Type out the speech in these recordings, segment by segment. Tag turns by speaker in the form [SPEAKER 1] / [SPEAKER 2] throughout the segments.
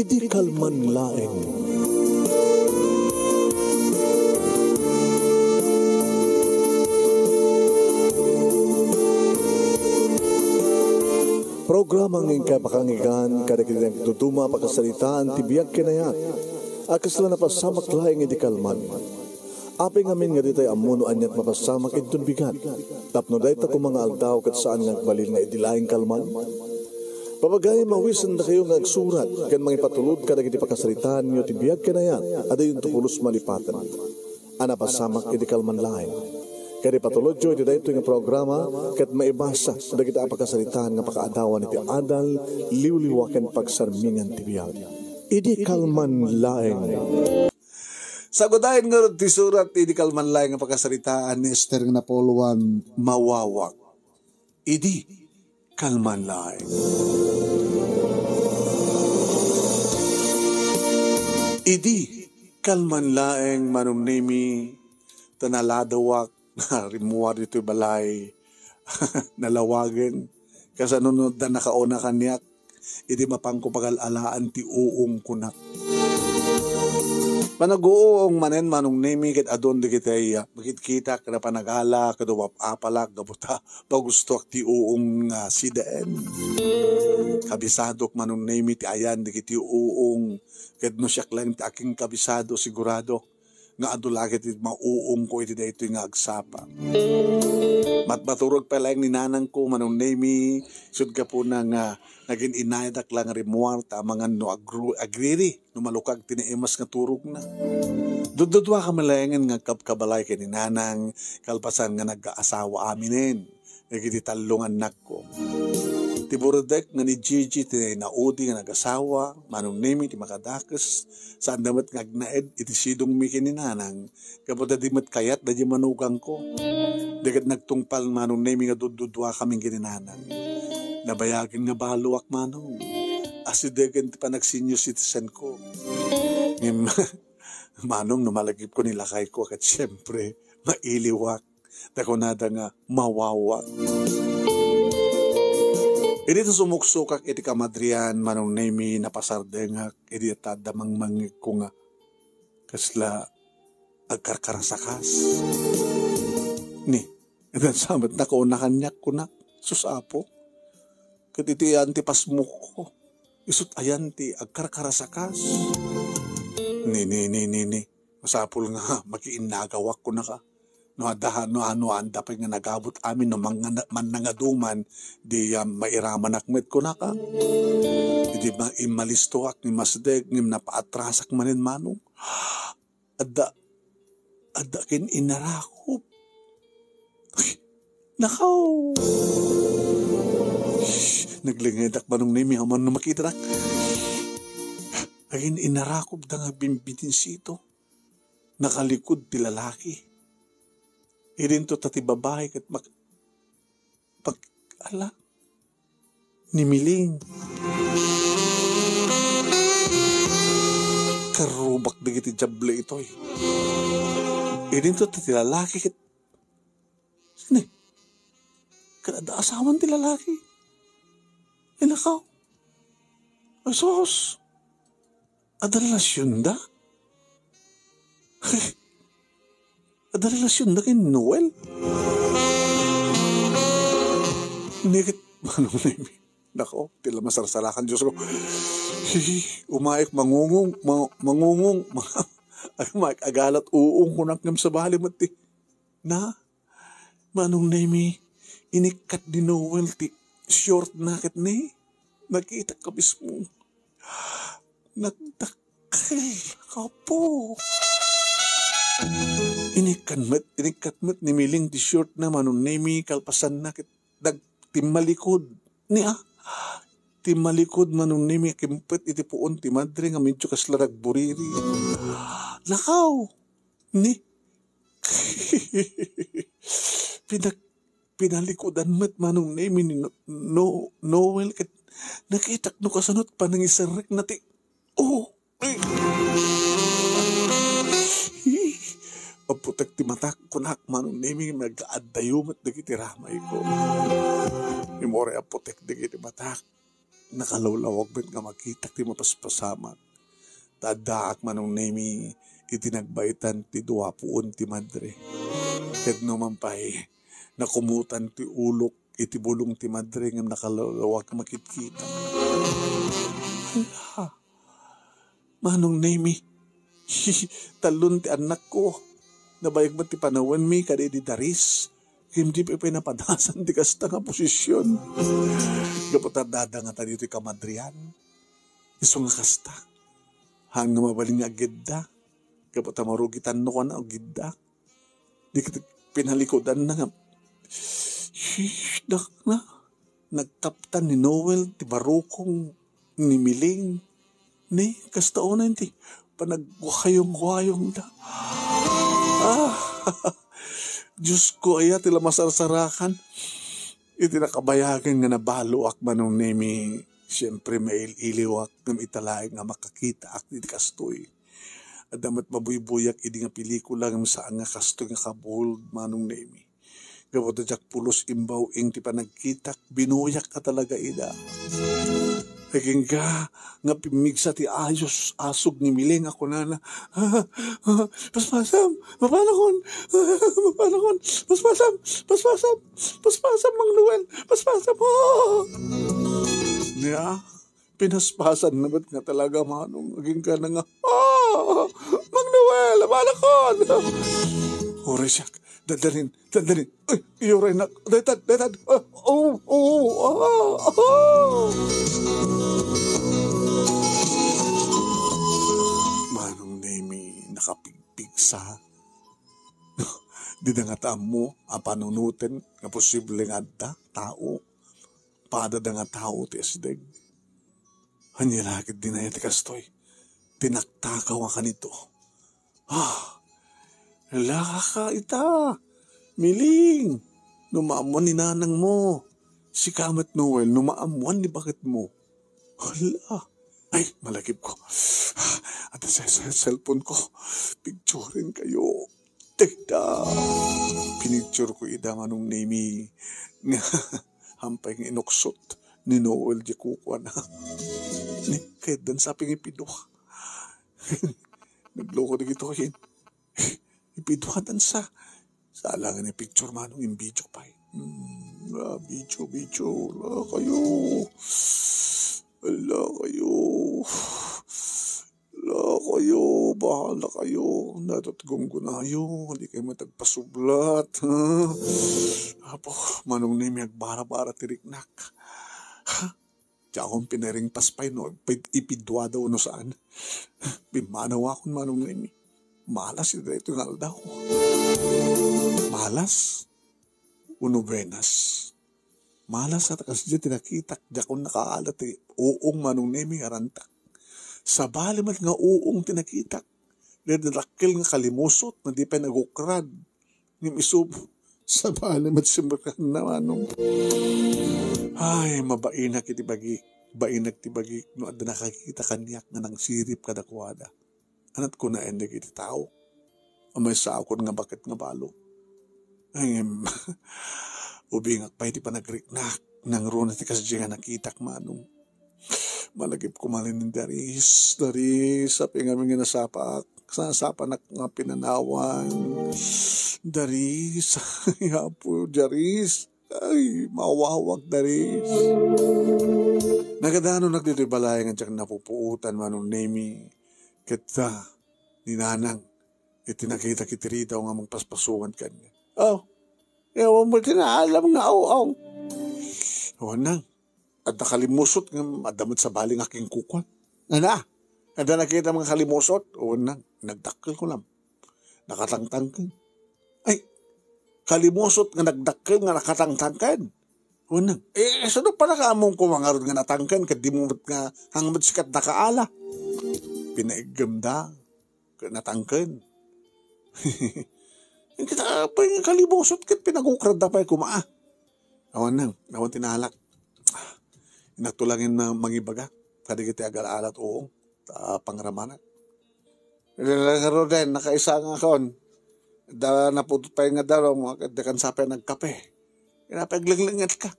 [SPEAKER 1] Idi kalman laeng. Programa ng kapakangigan kada kitang tutuma pakasalitaan tibiyag kinayat. Akas lang napasamak laeng idi kalman. Aping amin nga ditay amuno anyat mapasamak idun bigat. Tapno dahi ta kung mga aldaw kat saan nga balil nga idilaing kalman. Papagay mawisan na kayo nga agsurat kan mga ipatulod ka na giti pakasalitaan nyo tibiyag kinayat ada yung tukulos malipatan. Ana pasamak idi kalman laing. Kaya patulod nyo iti dahito nga programa kat maibasa na kita pakasalitaan nga pakaadawan iti adal liwliwakan pagsarmingan tibiyag. Idi kalman laing.
[SPEAKER 2] Sagudahin nga rin ti surat, idi kalman laing nga pakasalitaan ni Esther nga Napoluan mawawak. Idi kalman laing. Idi kalman laing manumnimi tanaladawak rimuar dito balay nalawagin kasanunod na nakauna kanyak idi mapangko pagalalaan ti uong kunak. Panaguong manen manong nemi ket adon di kitay makikita kada panagala kada wapapalak gabuta pagusto ti uong sidaen. Kabisadok manong nemi ti ayan di kiti uong ket no siya lang ti aking kabisado sigurado nga adulagit iti mauong ko iti daytoy nga agsapa. Matbaturog pa lang ni nanang ko manong nemi sud ka po nang naging inayadak lang rimuar ta mga no agriri no malukag tiniimas nga turog na. Dududwa ka malayangan nga kabalay kay ni nanang kalpasan nga nag-aasawa aminin nagiti talungan nak ko. Tiburodek nga ni Gigi ti naudi nga nag-asawa manong nemi ti makadakas saan damat nga agnaed iti sidong mi kininanang kaputa di mat kayat da di manugang ko dagat nagtungpal manong nemi nga dududwa kaming kininanang nabayagin nga baluak manong asidegan ti panag-senior citizen ko manong numalagip ko nilakay ko kat syempre mailiwak dako nada nga mawawak. Iti to sumuksukak iti kamadrian manong nemi napasardengak iti tadamang mangik ko nga kasla agkarkarasakas. Ni, itan sabat na ko nakanyak ko na susapo. Kat iti antipasmuk ko. Isut ayan ti agkarkarasakas. Ni. Masapul nga makiinagawak ko na ka. No ano anda pa nga nagabot amin no manangaduman di mairaman akmet ko na ka. Di ba imalistoak ni masdeg ni napaatrasak manin manong. Adda kin inarakop. Nakaw. Naglingedak manong nimi haman no makita na. Agin inarakop da nga bimbitin sito. Nakalikod ti lalaki. Irin to tati babae kat nimiling. Karubak na giti jable ito eh. Irin to tati lalaki kat sini. Kada asawan ti lalaki. Inakaw. Asos. Ada relasyon da? Ada relasyon na kay Noel? Nigit, manong nemi. Nako, tila masarsalakan Diyos ko. Umaik, mangungong. Umaik, agalat, uong kunakngam sa bali mati. Na, manong nemi, inikat ni Noel, ti short nakit ni. Nakita ka mismo. Nagdakil ka po. Inikatmet ni miling t-shirt na manong nemi kalpasan na nagtimalikod niya. Timalikod manong nemi kimpet iti puon ti madre nga medyo kaslarag buriri. Lakaw! Ni? Pinalikodan met manong nemi ni Noel kat nakitak no kasanot pa nang isarek na ti. Oh! Paputek ti matak kunak manong nemi nag-aadayumat dagiti ramay ko. Imore aputek dagiti matak. nakalawlawag bet nga makita ti mapaspasamat. Tadaak manong nemi itinagbaitan ti duwapuon ti madre. Ket naman pa'y nakumutan ti ulok iti bulong ti madre nga nakalawlawag nga makitkita. Hala, manong nemi, talon ti anak ko. Nabayag mo ti panawan mi kadi di daris. Hindi pa pinapadasan ti kasta nga posisyon. Kaputar dada nga tayo ti kamadrian. Iso nga kasta. Hang nga mabaling nga agidda. Kaputar marugitan no ka na agidda. Di kita pinalikodan na nga. Dak na. Nagkaptan ni Noel ti barukong ni Miling. Ni, kasta o na ti panagwayong-wayong da. Diyos ko, aya tila masarsarakan. Iti nakabayagan nga nabalo ak manong nemi. Siyempre may iliwak ng italaing nga makakita ak di kastoy. Adamat mabuy-buyak idi nga pelikula ng saan nga kastoy nga kabold manong nemi. Gawad na jak pulos imbaw ing ti panagkitak, binuyak ka talaga ida. Naging ka, nga pimigsa ti ayos, asog ni Miling ako na paspasam, mapanakon, paspasam, Mang Noel, paspasam, niya, pinaspasan na ba't nga talaga manong, naging ka na nga, Mang Noel, mapanakon. Oray siya, dadalin, ay, iyoray na, detad, Manong nemi nakapigpigsa. Di na nga mo, panunutin nga posible nga da, tao. Pada da nga tao ti asdeg. Hanyalagid din na yati kastoy. Tinaktakaw ka nito. Laka ka ita. Miling. Numaamuan ni nanang mo. Si Kamat Noel, numaamuan ni bakit mo. Hala. Ay, malagip ko. At sa cellphone ko, picturein kayo. Tekda. Pinicture ko ida manong nemi nga hampay ng inuksot ni Noel di kukwa na. Ni, kahit dan saping ipidwa. Nagloko na gitohin. Ipidwa dan sa alangan ni picture manong yung video pa. Video. Ala kayo, bahala kayo, natutgunggunayo, hindi kayo matagpasublat, Apo, manong nemi agbara-bara tiriknak. Diya akong pinaring paspay, no, ipidwa daw no saan. Bimanaw akong manong nemi. Malas ito ito nga daw. Malas? Unovenas. Malas at kasi dyan tinakitak, diya akong nakaalat uong manong nemi arantak. Sa balimat nga uong tinakitak. Nadrakil nga kalimusot na di pa nagukrad. Ngim isubo. Sa balimat simbakan na manong. Ay, mabainak iti bagi. Bainak ti bagi. No, at nakakita kanyak nga nang sirip kadakwada. Anat ko na endag iti tao. Amay sa akon nga bakit nga balo. Ay, ubingak pa iti panagriknak. Nang runa ti kasi nga nakitak manong. Malagip ko malin ng daris, sapi nga mga nasapak, sasapa na nga pinanawan, daris, yapo, daris, ay, mawawag daris. Nagadano nagdito'y balay nga tiyang napupuutan manong nemi, kita, ninanang, itinakita kitirita o nga magpaspasukan kanya. Ewan mo tinaalam nga, nang. At nakalimusot nga madamot sa baling aking kukwan. Ada nakita mga kalimusot? O nagdakkel ko lang. Nakatangtangkan. Ay, kalimusot nga nagdakkel nga nakatangtangkan. O sano pala ka among kumangarod nga natangkan kad di mo nga hangmad sikat nakaala. Pinaigam da. Natangkan. Kita pa yung kalimusot kat pinagukrad na pa yung kumaa. Awan tinalak. Natulangin na mangibaga. Kadi kita agal-alat uong. Pangramanak. Nilagaro din. Nakaisa nga kon. Naputupay nga daw. Dakan sapay nagkape. Pagliglingat ka.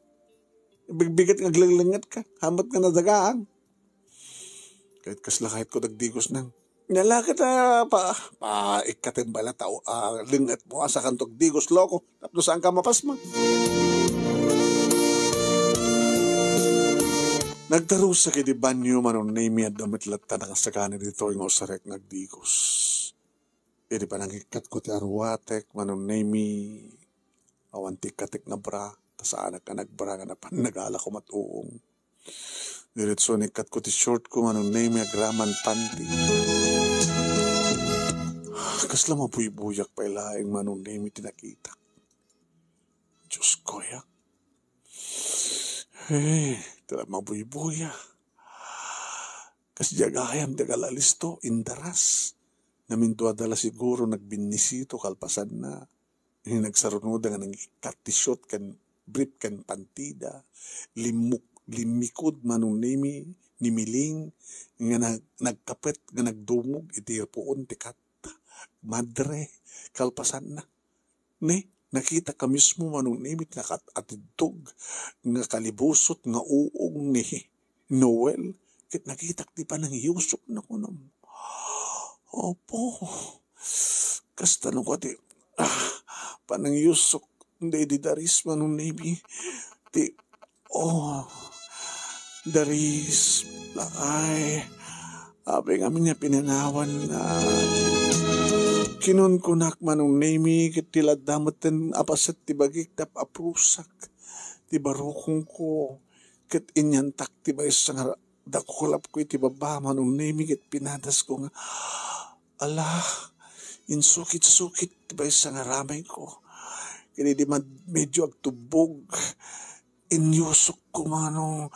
[SPEAKER 2] Bigbigat nga glanglangat ka. Hamat ka na dagaang. Kahit ko dagdigos nang. Nalakit na ikatin bala tao. Lingat mo sa kantog digos loko. Tapos saan ka mapasma? Nagtarusa kay di banyo manon name at damit latta nakasagana dito yung osarek nagdigos. Pwede pa nang ikat ko ti arwatek manon name awantik katik na bra tasaanak ka nagbra nga napan nagala ko matuong. Diretso nikat ko ti short ko manon name agraman panty. Kasla mabuy-buyak pa ilaing manon name tinakita. Diyos ko ya. Tala mabuy-buya. Kasi jagayam tagalalisto, indaras. Naminto adala siguro nagbinisito kalpasan na. Yung nagsarunoda nga ng ikatishot kan brief kan pantida. Limikod manunimi, nimiling. Nga nagkapit, nga nagdumog, itiyapuon tikat. Madre, kalpasan na. Nakita ka mismo manunimit na atidtog nga kalibusot nga uong ni Noel. Kit nakita di pa nang yusok na ko nam. Opo. Kas tanong ko panang yusok hindi di daris manunimi. Daris. Ay, abing amin niya pinanawan na kinon kunak manong nemi kit tilad damatan apaset ti bagik tap aprusak ti barukong ko kit inyantak ti bayis nga dakulap ko iti baba manong nemi kit pinadas ko nga ala insukit-sukit ti bayis nga ramay ko kini di medyo agtubog inyusok ko manong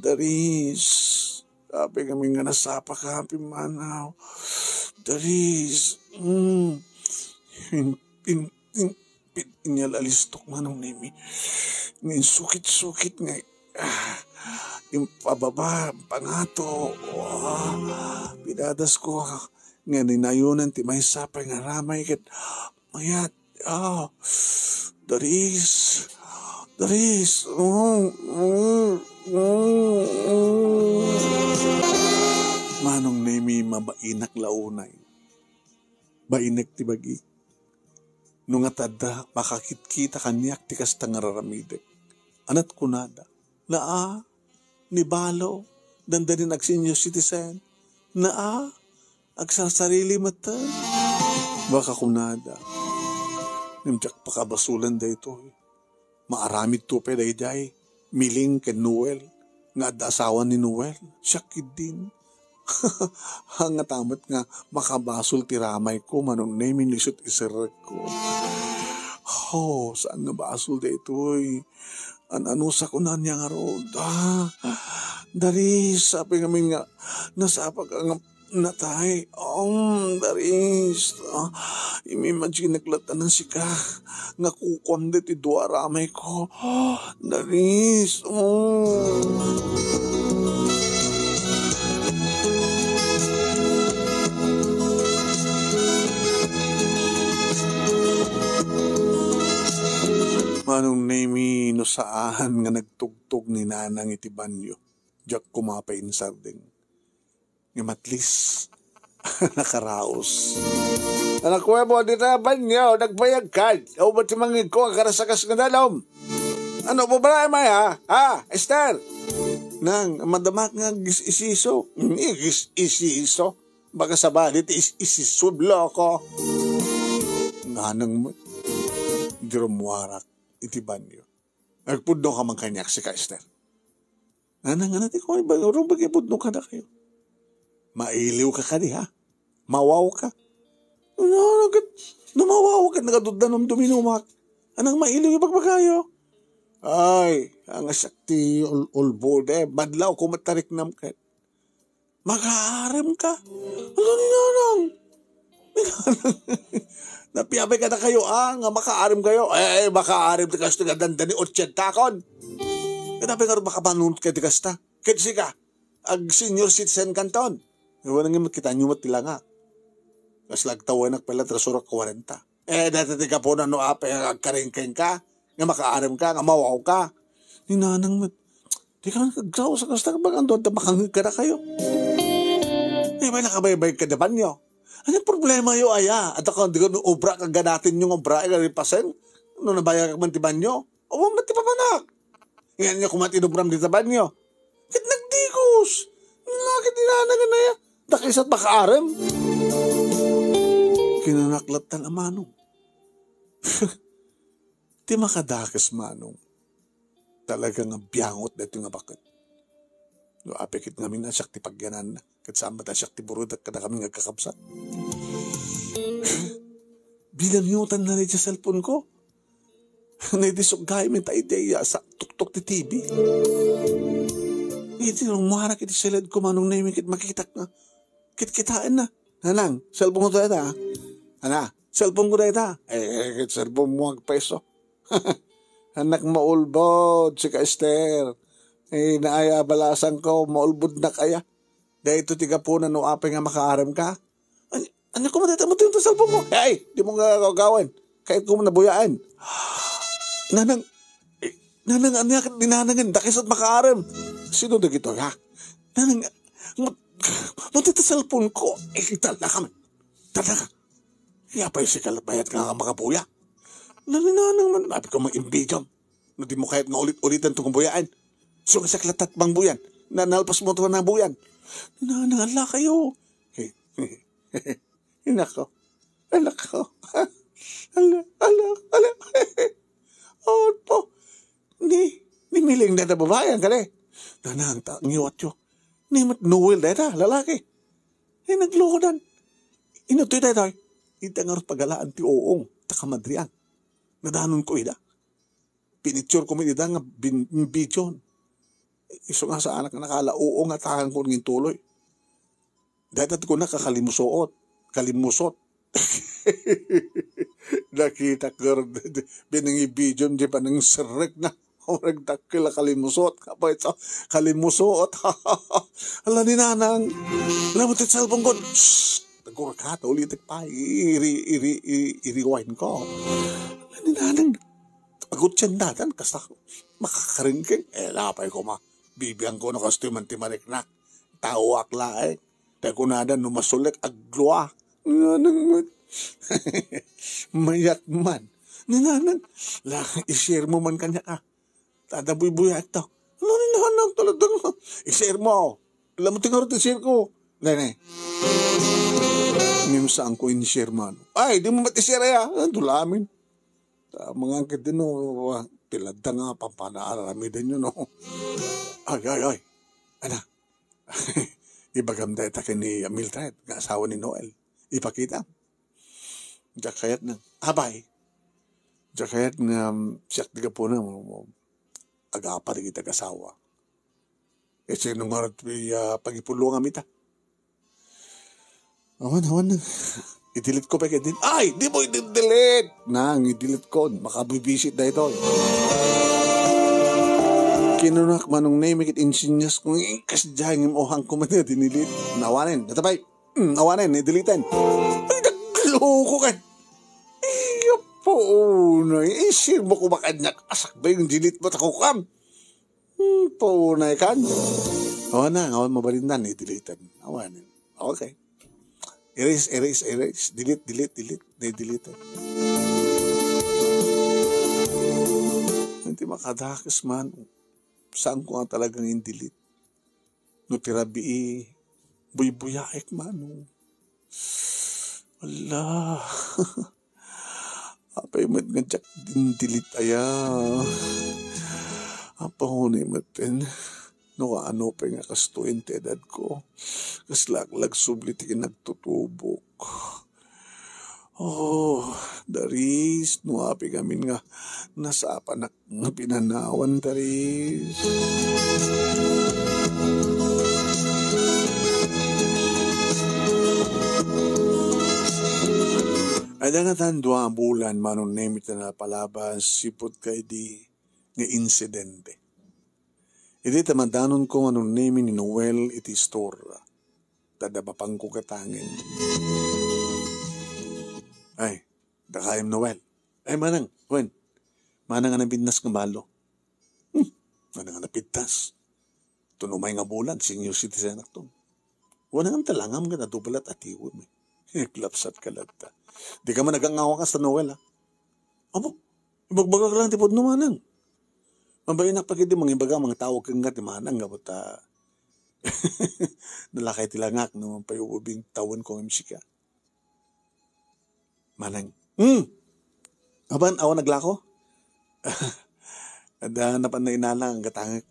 [SPEAKER 2] Daris, sabi kami nga nasapa ka, pimanaw. Daris, inyalalistok manong nemi. Ngayon sukit-sukit nga, yung pababa, pangato, pinadas ko, nga ninayunan, ti may sapay nga ramay, kat, mayat, Daris, manong nemi mabainak launay. Bainak ti bagi. Nung atada, makakit-kita kanyak ti kasta nga raramidek. Anat kunada. Ni balo, dandanin ag senior citizen. Ag sarili mata. Baka kunada. Nimjak pakabasulan da ito. Maaramid to pe day miling ken Noel nga asawa ni Noel syakid din hanga tamat nga makabasol ti ramay ko manong name lisot iserek ko saan nga basol da itoy ano sa kunan niya nga road Daris sabi kami nga nasapag nga natay Daris imagine naglatan ng sika nga kukwam da ti dua ramay ko Daris manong name no saan nga nagtugtog ni nanang iti banyo jak kumapay in sarding nga matlis nakaraos. Anak ko mo, di na banyo, nagbayag ka. O ba't mangig ko ang karasakas nga dalom? Ano po ba may ha? Esther? Nang, madamak nga isiso. Isiso? Baka sa balit, isisublo ko. Nanang mo, di rumuwarak, iti banyo. Nagpudno ka man kanyak si ka, Esther. Nanang, natin ko, rong bagay-pudno ka na kayo. Mailiw ka ha? Mawaw ka? Numawaw ka, nagaduddanom duminumak. Anang mailiw yung pagpagayo? Ay, ang asakti ulbode, badlaw ko matarik namkat. Mag-aaram ka? Ano ni nanang? Napiyabay ka na kayo, nga maka-aaram kayo. Maka-aaram ti kasta nga dandani 80 takon. Kanabi nga rin makabanunod ka ti kasta. Kitsi ka, ag senior citizen kanton. Iwan nga makita nyo matila nga. Kas lagtawanak pala trasurak 40. Dati ka po na no ape, agkaringkeng ka, nga makaaram ka, nga mawaw ka. Ninanang, di ka nagsaw sa kasta bang andon, makangig ka na kayo. May nakabaybay ka naman nyo. Anong problema yo aya? At ako, di ko obra kang ganatin yung obra, ripasen, no nabaya ka man tiban nyo. O mati pa panak. Ngayon nyo kumatinubram di taban nyo. Kit nagdigos. Nakit dinanagan na ya. Dakisat makaaram. Kinanaklat na manong. Di makadakas manong. Talagang biyangot na ito nga bakit. No, apikit namin na siyak ti pagyanan na. Katsama ta siyak ti burud at kada kami nagkakapsat. Bilang yutan na rin sa cellphone ko. Naidisok gaya may tayo sa tuktok ti TV. Iti nung maharak iti silad ko manong naimikit makitak na. Kitkitaan na. Nanang, cellphone ko tayo ta. Ana, cellphone ko tayo ta. Cellphone mo ang peso. Anak maulbod si Ka-Esther. Naaya balasan ko, maulbod na kaya. Dahil ito tiga po na no apay nga makaaram ka. Ano ko matata mo ito sa cellphone mo? Hey, di mo nga gagawin. Kahit ko mo nabuyaan. Nanang, aniyak, ninanangan, dakisot makaaram. Sino na gito, ha? Nanang, matita cellphone ko, talaga man. Talaga. Kaya pa yung sikalbayat ka nga makabuya. Naninanang man, napit ko mga imbidyon. Na di mo kahit nga ulit-ulitan itong buyaan. So, sa klatat bang buyan? Nalpas mo ito na buyan. Nanangala kayo. Inako. Alako. Ala. Oh, po. Ni miling na babayan ka le. Nanang ngiwat yo. Ni mat Noel na lalaki. Naglokodan. Inutoy tayo. Itangar pagalaan ti oong. Takamadrian. Nadanon ko ida. Pinicture ko ida nga binbidyon. Iso nga sa anak na nakala, oo nga tahan ko ng tuloy. Datat ko na kalimusot. Nakita ko, binangibidyon, di pa nang sirek na. Orag takila kalimusot. Kapag ito, kalimusot. Ala ni nanang, alam mo ito cellphone ko. Shhh, nagkurakata, ulitik pa. I-rewind ko. Ala ni nanang, pagod siya datan, kasta makakaringking. Lapay ko bibiyang ko na kastuman ti mariknak. Tao akla Tayo ko nada numasulik agluwa. Nanang mayak man. Nanang, i-share mo man kanya ka. Tadabuy-buya ito. Nanang talagang i-share mo. Alam mo tingarot i-share ko. Nene. Ngayon saan ko in-share man. Ay, di mo mati-share ya. Dulamin. Mga angkit din tilad nga pampanaarami din yun. Ay. Ana. Ibagam dahil takin ni Mildred, nga asawa ni Noel. Ipakita. Diyak kayat na. Abay. Diyak kayat nga siyak diga po na agapa rin kita kasawa. Sinong nga pagipulungan mita. Awan. I-delete ko pa kayo din. Ay, di mo i-delete. Nang, i-delete ko. Makabibisit na ito. Kinunak manong name it insinyas kung kasdyan yung ohang ko man na dinilit. Nawanin. Natabay. Nawanin. I-deletean. Ay, nagloko ka. Iyo po na. Isir mo kumakanyak. Asak ba yung delete mo? Tako kam. Po na ikan. Awan mabalindan. I-deletean. Awanin. Okay. Erase. Delete. Na-delete. Hindi makadakas man. Saan ko nga talagang in-delete? No tirabi buy-buyaik man. Wala. Apay mat nga tsak din-delete aya. Apa hunay matin. No ano pa nga kastuin ti edad ko. Kaslaglag sublit yung nagtutubok. Oh, Daris, nuapi kami nga nasa panak nga pinanawan, Daris. Ada nga tan 2 bulan manon nemit na palabas sipot kay di nga insidente. Iti tamadanon ko manon nemi ni Noel iti istorya. Tadabapang ko katangin. Ay, Dakayam Noel. Ay manang, wen. Manang nga nabinnas ng malo. Manang nga napintas. Tunumay nga bulan, senior citizen akton. Wala nga talangam nga natubalat at iwan. Klapsat ka lang ta. Di ka man nagangawa ka sa Noel, ha? Abo, ibagbagag lang tipod no manang. Mabayin na pagkiti mga ibaga, mga tawag kang nga, di manang nga, buta. Nalakay tilangak naman pa yung ubing tawon kong imsika. Manang, aban, awan naglako? Ada napan na inalang, gatangak,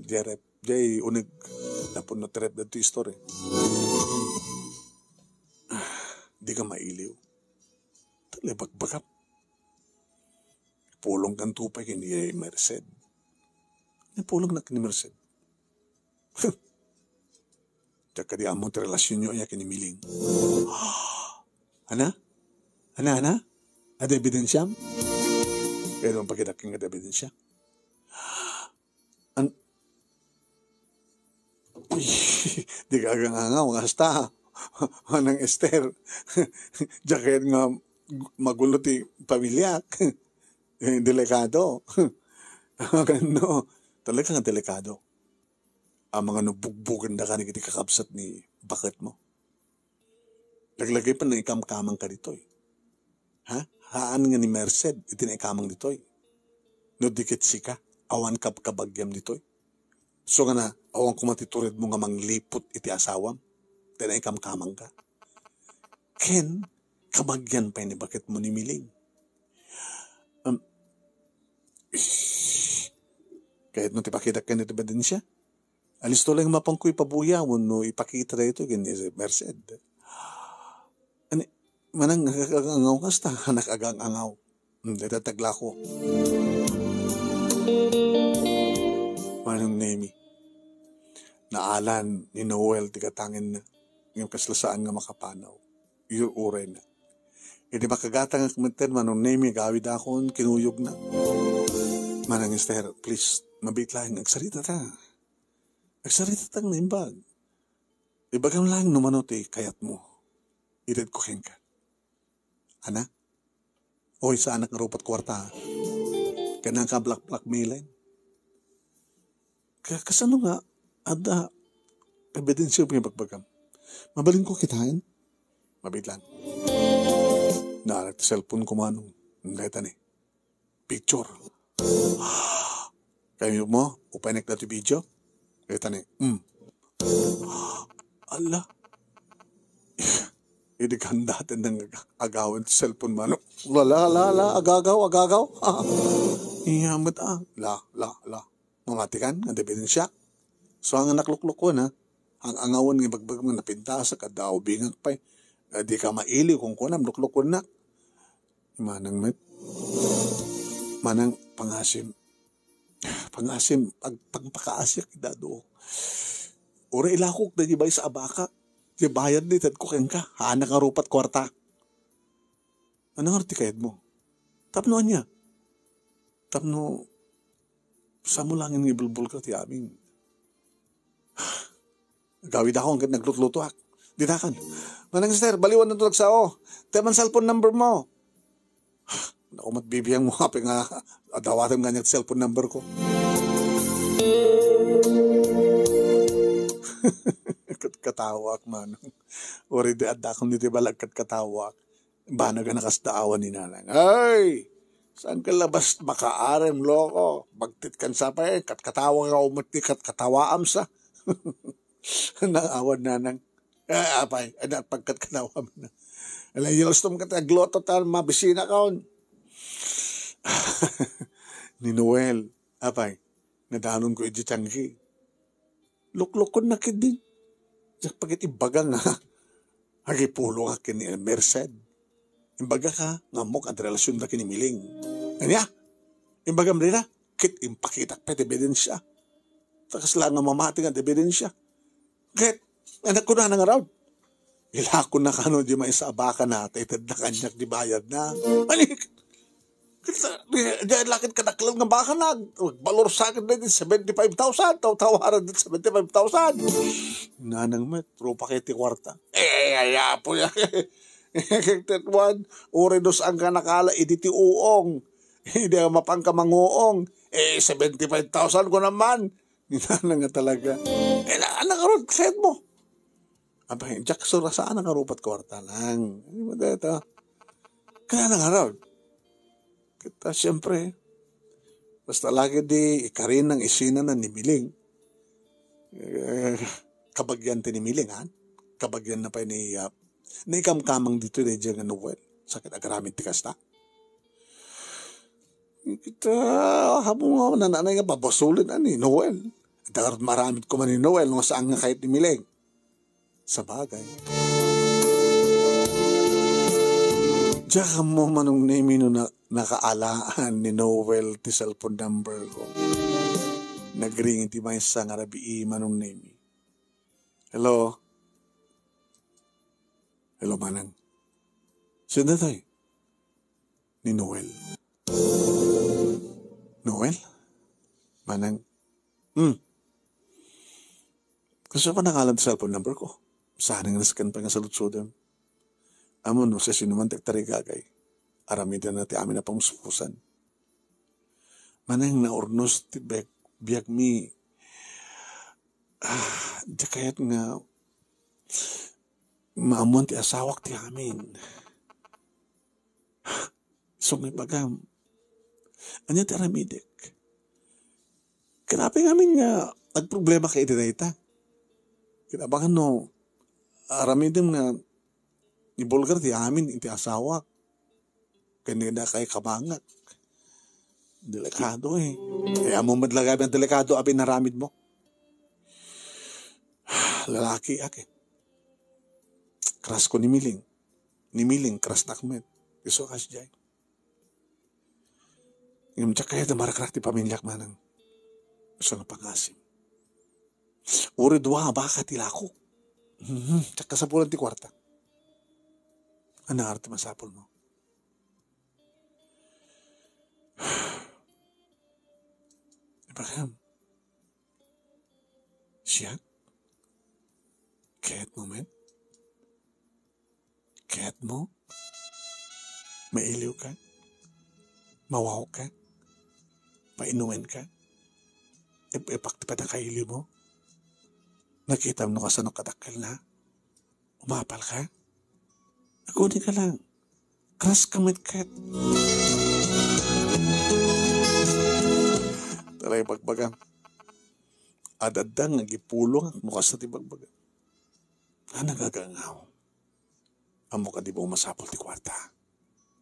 [SPEAKER 2] jarep, jay, unig, napon na trep na ito story. Di ka mailiw. Talibag-bagap. Pulong kang tupay kini Merced. Pulong na kini Merced. Tsaka di among relasyon nyo niya kini Miling. Ana? Ada ebidensyam? Kaya naman pagkitaking ada ebidensya. Di ka agang-angaw, hasta. Manang Esther. Jacket nga magulo ti pamilya. Delikado. Ano? Talaga nga delikado. Ang mga nabugbugan na ka ni kakapsat ni bakit mo. Laglagay pa ng ikamkamang ka dito. Ha? Haan nga ni Merced, itinaikamang dito. No dikit sika, awan ka kabagyam dito. So nga na, awan kumatiturid mo nga manglipot iti asawam. Tinaikamkamang ka. Ken, kabagyan pa ni bakit mo ni Miling. Kahit no tipakita ka nito ba din siya? Alis to lang mapangkoy pabuya no ipakita na ito gani Merced. Ani, manang nakagangaw kasta, nakagangaw. Datatagla ko. Manang Nemi. Naalan ni Noel tigatangin na yung kaslasaan nga makapanaw. Yung uray na. Hindi makagatang ang komenter, manong Nemi, gawid akon, kinuyog na. Manang Esther, please, mabitlahin, agsarita ta. Agsarita tang naimbag. Ibagam lang numanote, kayat mo. Irid ko ka. Ana? Oy, sa anak nga rupat kwarta. Kanang ka black-blackmailan. Kasano nga, ada, ebidensya yung pagbagam. Mabalin ko kitain. Mabitlan. Naalat cellphone ko manong. Ngayta ni. Picture. Kayo mo, upanek na ito video. Ngayta ni. Ala. Hindi ka datin ng agawan sa cellphone manong. Lala, agagaw. Iyamat La. Mamatikan, ang ebidensya. So, ang nakluklo ko na, ang angawan ng bagbag mo napinta sa kadaw, bingag pa. Di ka mailiw kung kunam, lukluk ko na. Manang met. Manang pangasim. Pagpakaasyak, dado. Ura ilakok na ibay sa abaka. Di bayad ni tad ko keng ka. Haanak nga rupat kwarta. Ano nga tikayad mo? Tapno niya. Tapno, sa mo lang yung ibulbul ka ti aming. Gawid ako hanggang naglutluto ak. Dinakan. Manang Esther, baliwan na tulog sa o. Teman cellphone number mo. Ako matbibiyang mo kape nga. Adawatan nga niya cellphone number ko. Katawak man. Ori di adakon dito balag katawak. Bana ka nakasdaawan ni nanang. Ay! Saan ka labas makaarem loko? Bagtit kan sapay. Katkatawa ka umati katkatawaam sa. Naawan nanang. Apay, adat pagkatkatawaam na. Alay, yelostom ka tagloto tal mabisina kaon. Ni Noel. Apay, nadanon ko iti tiyangki. Luklukon na kidin. Pagkat ibaga nga, hagipulo ka kini Merced. Imbaga ka, ngamok at relasyon na kinimiling. Kanya, imbaga mrina, kit impakitak pa ebidensya. Takas lang nga mamating at ebidensya. Kahit, anak ko na nangaraw. Ilakon na kano di may sa abaka na, taitad na kanyak di bayad na. Manik! Lakit ka naklam nga baka na, balor sa akin na din 75,000, tawaran din 75,000. Nanang met, trupa kiti kwarta. Ayapo yan. Tetwan, uri dos ang kanakala, iditi uong. Hindi ang mapangkamanguong. 75,000 ko naman. Ginana nga talaga. Nakarot, kahit mo. Abay, Jack, sura saan nakarupat kwarta lang. Hindi mo dito. Kaya nakarot. Kita, siyempre, basta lagi di ikarin ng isina na nimiling. Kabagyan tinimiling, ha? Kabagyan na pa ni ikamkamang dito na dyan nga Noel. Sakit agaramit tikas na. Kita, habang nga nananay nga babasulin ani Noel. Dagat maramit ko man ni Noel nung saan nga kahit nimiling. Sa bagay. Diyan mo manong name na nakaalaan ni Noel ti cellphone number ko. Nagring iti may sa nga rabi manong name. Hello? Hello, manang. Sino tayo? Ni Noel. Noel? Manang? Kasi pa nangalan sa cellphone number ko. Saan nga naskan pa nga sa lutsudan. Amo no, sa sinuman tarigagay. Aramidan natin amin na pamuspusan. Manang naurnos ti biyak mi. Di kayat nga maamuan ti asawak ti amin. So may bagam. Anya ti aramidek. Kanapi ngamin nga nagproblema kay Idenayta. Kinabangan no, aramidem nga ni Bulgar ti amin iti asawak. Kanina kay kabangat. Delikado eh. Kaya mo madlagay ang delikado abin naramid mo. Lalaki ake. Kras ko ni Miling. Ni Miling, kras nakmet. Iso kas jay. Yung tsak kaya marakrak ti pamilyak manang. Iso nga pangasim. Uri dua baka tilako. Tsak kasapulan ti kwarta. Ano arte masapol mo? Ibrahim. Siya? Kahit moment? Kahit mo? Mailiw ka? Mawaw ka? Mainuin ka? Ipaktipat ang kailiw mo? Nakita mo ka sa katakal na? Umapal ka? Nakunin ka lang. Kras kamit kat. Talay bagbagang. Adadang nagipulong at mukha sa tibagbagang. Nagagangaw. Amo ka di ba umasapol ti kwarta?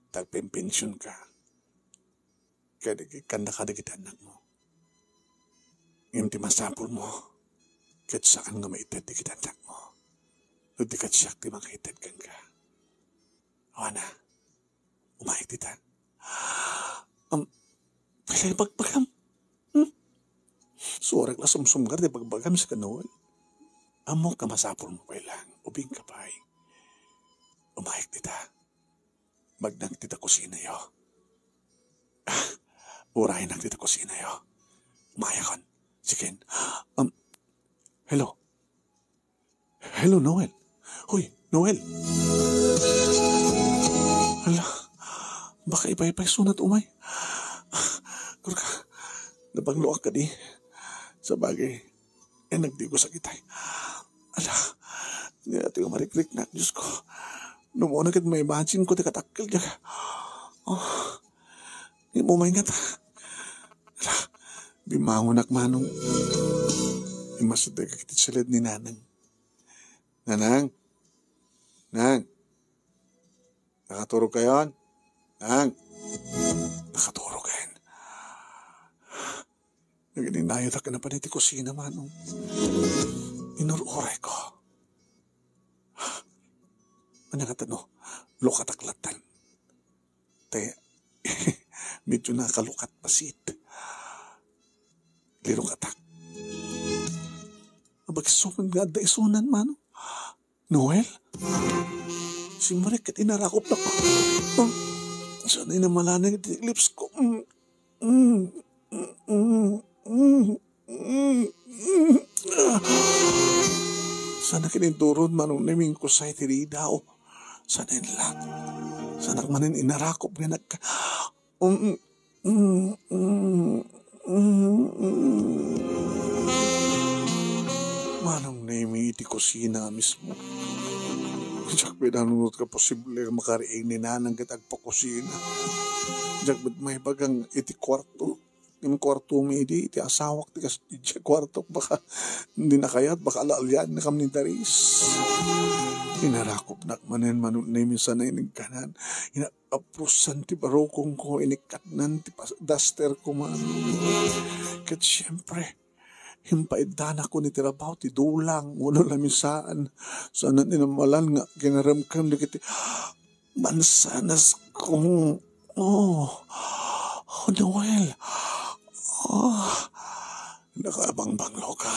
[SPEAKER 2] Tagpimpensyon ka. Kaya kanda ka digitan mo. Ngayon ti masapol mo. Kahit saan nga maitad digitan mo. O di kat siyak ti makaitad kang ka. O na, umahit ita. Palay bagbagam. Surak la sumsumgar di bagbagam sa Noel. Amo ka masapol mo pa ilang. Ubing ka pa ay. Umahit ita. Magnang tita kusina yo. Urahin ang tita kusina yo. Umayakon. Sige. Hello. Hello, Noel. Hoy, Noel. Hala. Baka ipay-ipay sunat umay. Kuro ka. Nabangluak ka di. Sa bagay. Nagdi ko sakit ay. Ala. Hindi natin marikrik na. Diyos ko. Nung una kat may imagine ko. Tikatakil niya. Oh. Hindi mo maingat. Ala. Bimangon manong. Imasada ka kitit salad ni Nanang. Nanang. Nang. Nakaturog kayo? Nang. Nakaturog kayo. Naganinayot ka na pa niti kusina manong. Inururay ko. Manangatano, lukataklatan. Te, medyo nakalukat pasit. Lirukatak. Abagsuman nga da isunan manong. Noel? Si Marek at inarakop na ko. Sana'y namalanan yung lips ko. Sana kininturon manong naming ko sa itiridaw. Sanin lang. Sanak manin inarakop nga manong name iti kusina mismo. Diyak pinanunod ka posible makariing ni nanang kitag pakusina. Diyak ba't may bagang iti kwarto. Yung kwarto mi iti asawak ti kas iti kwarto baka hindi na kayat baka alaalyan na kami ni Daris. Inarakop na manen manun na minsan na inigkanan. Inaprusan ti barokong ko inikatnan ti duster ko man. Kat siyempre himpaidana ko ni tirabaw ti dulang uno lamisaan. Sana ninamalan nga ginaramkam di kiti mansanas kong Noel. Nakaabang-banglo ka.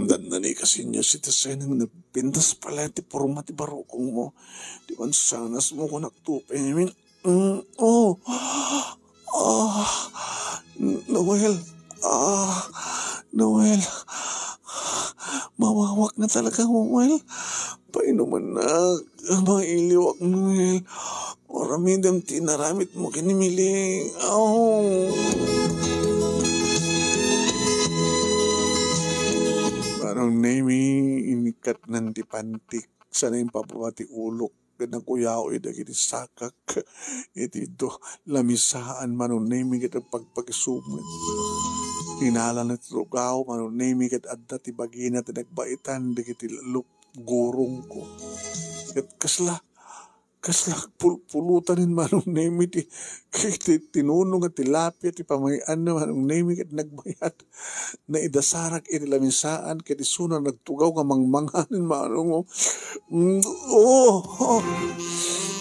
[SPEAKER 2] Dandani kasi niya si Tesay nang nagpintas pala ti porma ti barokong mo. Di man sanas mo ko nagtupi. Noel. Noel. Mawawak na talaga, Noel. Painuman na. Mailiwak, Noel. Oramidam tinaramit mo kinimiling. Parang nemi inikat ng tipantik. Sana yung papawati ulok. Nagkuyaw dagiti sakak. Iti do lamisaan manong nemi kita pagpagisumet. Tinala na tirugaw manong nemi kita adda ti bagina ti nagbaitan dagiti lup gurong ko. Kat kasla pulutan manong nemi ti tinunong at tilapia ti pamayan na manong nemi kat nagbayat na idasarak iti lamisaan kat isuna nagtugaw ka mangmanganin manong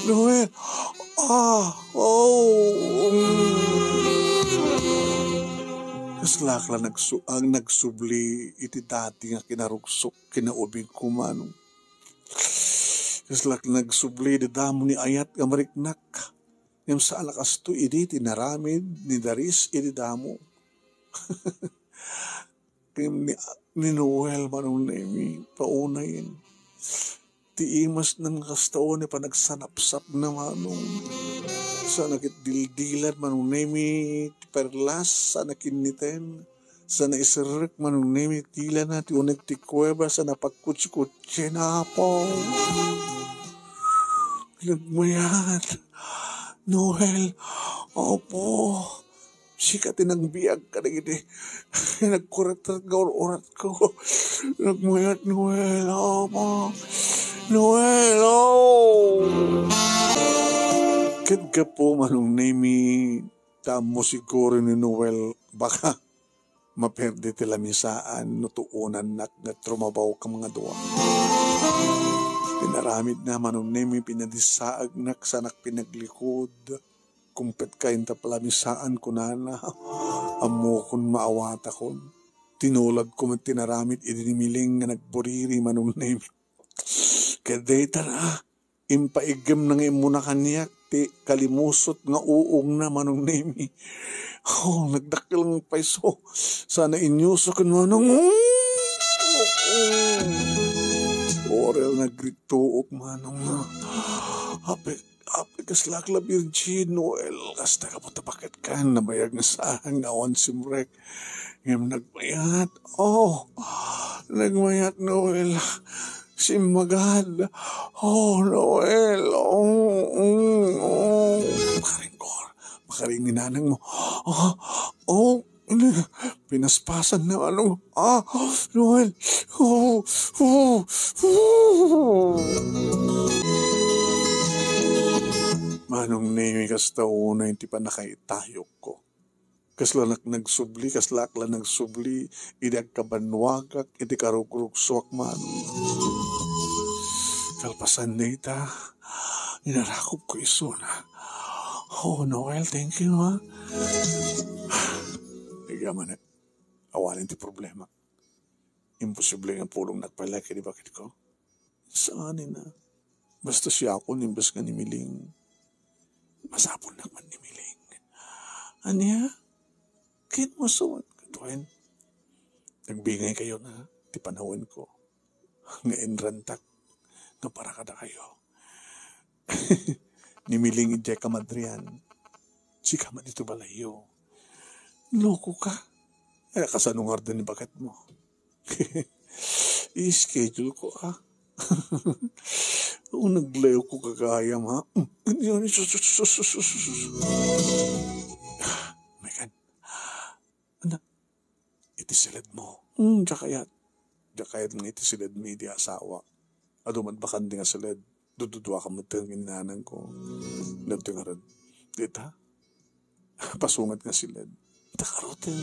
[SPEAKER 2] Noel kaslak la ang nagsubli iti dati nga kinarugsok kinaubing kumanong kaslak nagsubli di damo ni ayat nga mariknak yung sa alakas to idi tinaramid ni Daris idi damo ni Noel manong nemi paunayin ti imas ng kastao ni panagsanapsap na manong sa nakitdildilan manong nemi ti perlas sa nakiniten sa naisirek manong nemi tila na ti unig ti kuweba sa napagkutsi-kutsi na po nagmayat Noel opo sikat tinagbiag ka na gini nagkurat at gaurat ko nagmayat Noel opo Noel kat ka po manong nemi tamo siguro ni Noel baka maperde ti lamisaan no tuunan na trumabaw ka mga duwa pinaramid na manong nemi pinadisaag na sanak pinaglikod kumpet kain ta palamisaan ko na amo kun maawata kon tinulag ko man tinaramid idinimiling nga nagburiri manong nemi kadeta na impaigam nang imuna kaniyak ti kalimusot nga uong na manong nemi nagdakil ng paiso sana inyuso kan manong orel nagrituok manong ape kaslak la Virgin Noel kasta ka po tapaket ka nabayag na saan awan simrek ngam nagmayat nagmayat Noel simagad Noel makaring ni nanang mo pinaspasan na Noel manong nemi kasta una hindi pa nakaitayok ko kaslak la nagsubli idag kabanwagak iti karukruksuak man kalpasan na ita inarakop ko isuna Noel thank you Yaman awalin ti problema. Imposible nga pulong nagpalaki di bakit ko? Saanin na. Basta siya ako nimbas nga nimiling. Masapon naman nimiling. Anya? Kit mo suwan. Katuin. Nagbingay kayo na ti panahon ko. Nga enrantak. nga para kada kayo. Nimiling ijay ka madrian. Si kaman ito balayo. Loko ka. Ay, kasanungar din ni bakat mo. I-schedule ko ha. Kung naglayo ko kagayam ha. Megan. Ano? Itisilid mo. Jakayat. Jakayat ng itisilid mo di asawa. Aduman bakan di nga silid. Dududwa ka mo tangin nanang ko. Nagtingaran. Dita. Pasungat nga silid. Takarotin.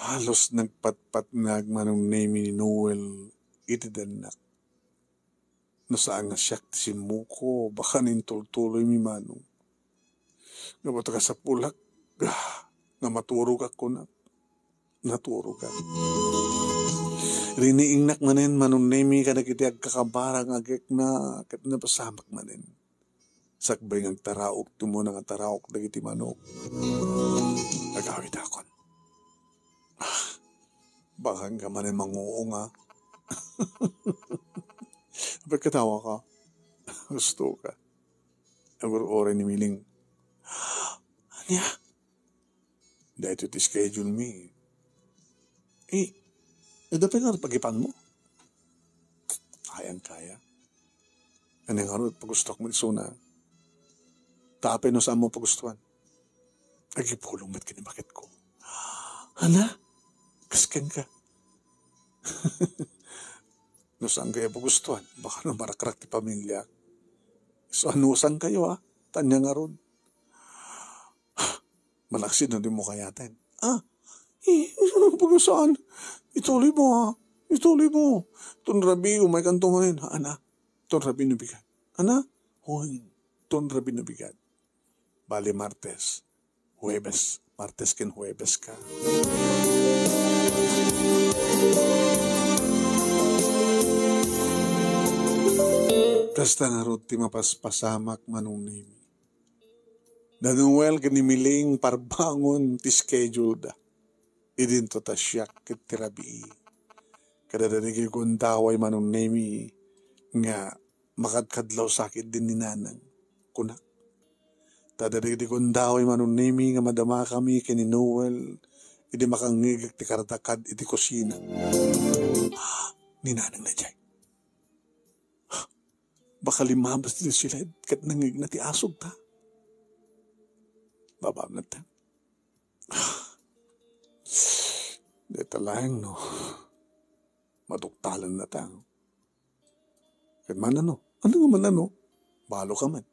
[SPEAKER 2] Halos nagpatpat nagmanong name ni Noel itidanak. Nasaan nga siyak si Muko, baka nintultuloy mi manong. Nga bato ka sa pulak, nga maturog ako na. Naturog ka. Riniingnak manin manong name ka na kitiag kakabarang agek na kat napasamak manin. Sakbay ng taraok, tumo ng taraok dagiti manok. Nagawid akon. Baka ka manin manguong ha. Ba't katawa ka? Gusto ka. Nagurore ni Miling. Anya? Dahil ito schedule me. Dapat nga pag-ipan mo. Kayang-kaya. Ano yung harap pag-gustok mo iso na tapin no saan mo pag-gustuhan. Nagipulong ba't kinibakit ko. Ana? Kaskan ka. No saan kayo pag-gustuhan? Baka no marakrak ti pamilya. So anusan kayo ha? Tanya nga ron. Malaksin na din mo kayatin. Pag-saan? Ituloy mo ha. Ituloy mo. Tunrabi, umay kang tumanin. Ana? Tunrabi na bigat. Ana? Hoy, tunrabi na bigat. Bali Martes. Huwebes. Martes ken Huwebes ka. Kasta nga ron ti mapaspasamak manong nimi. Nanuwel kanimiling parbangon ti schedule da. Idinto ta siyak ket tirabii. Kadadanig kong daway manong nemi nga makadkadlaw sakit din ni nanang. Kunak. Tadadig kong daway manong nemi nga madama kami kini Noel. Idi makangigag ti karatakad iti kusina. Ni nanang na dyan. Baka limabas din sila kat nangig na ti asog ta. Babam na ta. Dito lang, no. Maduktalan na ta. Kat man ano? Ano nga man ano? Balo ka man.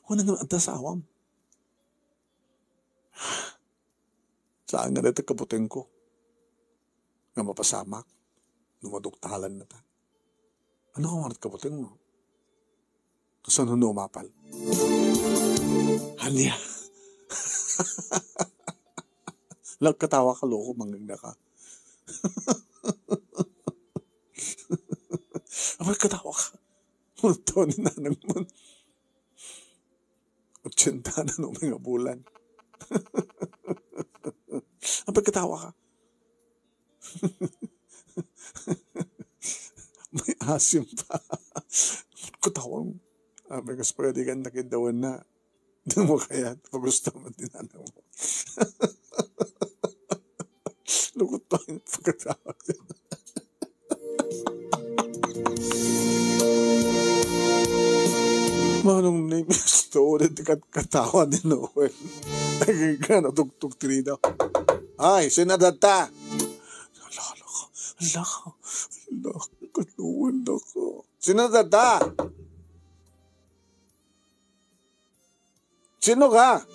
[SPEAKER 2] Wala nga anta sa awam. Saan nga dito kabutin ko? Nga mapasamak. Numaduktalan na ta. Ano nga manat kabutin mo? Kasan ano umapal? Hanya. Nagkatawa ka, loko, manggagda ka. Abay, katawa ka. Ito ni nanang mo. 80 na nung mga bulan. Abay, katawa ka. May asim pa. Katawang. Abay, kas pwede ka nakidawan na. Doon mo kaya, pag-gusto mo din nanang mo. Lukot pa yung pagkatawag. Manong name is stolen katawa ni Noel. Naging ka natugtog tinidaw. Ay, sinadata! Alala ka. Noel ako. Sinadata! Sino ka?